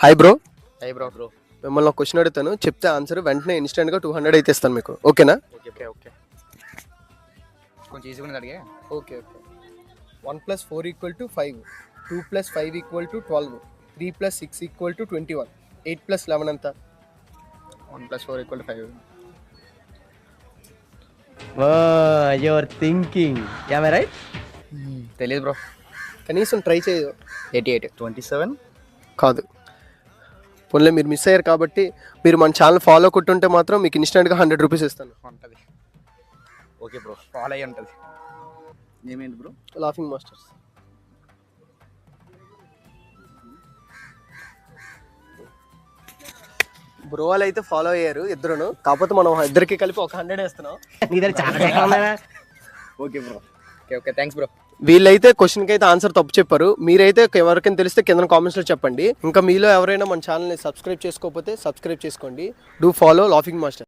Hi bro. Hi bro. మిమ్మల్ని ఒక question అడుగుతాను, చెప్తే ఆన్సర్ వెంటనే ఇన్స్టెంట్గా 200 అయితే ఇస్తాను మీకు, ఓకేనా? ఓకే కొంచెం ఈజీగా ఉంది అడిగే. ఓకే 1 + 4 = 5, 2 + 5 = 12, 3 + 6 = 21, 8 + 11 ఎంత? 1 + 4 = 5. Your thinking right. తెలియదు బ్రో. కనీసం ట్రై చేయదు. 88 27 కాదు. పోన్లే మీరు మిస్ అయ్యారు కాబట్టి మీరు మన ఛానల్ ఫాలో కొట్టుంటే మాత్రం మీకు ఇన్స్టెంట్గా 100 రూపీస్ ఇస్తాను. ఉంటుంది. ఓకే బ్రో, ఫాలో అయ్యి ఉంటుంది. ఏమైంది బ్రో? Laughing masters. బ్రో వాళ్ళు అయితే ఫాలో అయ్యారు ఇద్దరును, కాకపోతే మనం ఇద్దరికి కలిపి ఒక 100 వేస్తున్నాం. నీ దగ్గర చాలా టెక్నిక్ ఉన్నాయా? Okay bro. Okay thanks bro. వీళ్ళైతే క్వశ్చన్కి అయితే ఆన్సర్ తప్పు చెప్పారు. మీరైతే ఎవరికైనా తెలిస్తే కింద కామెంట్స్లో చెప్పండి. ఇంకా మీలో ఎవరైనా మన ఛానల్ని సబ్స్క్రైబ్ చేసుకోకపోతే సబ్స్క్రైబ్ చేసుకోండి. Do follow laughing master.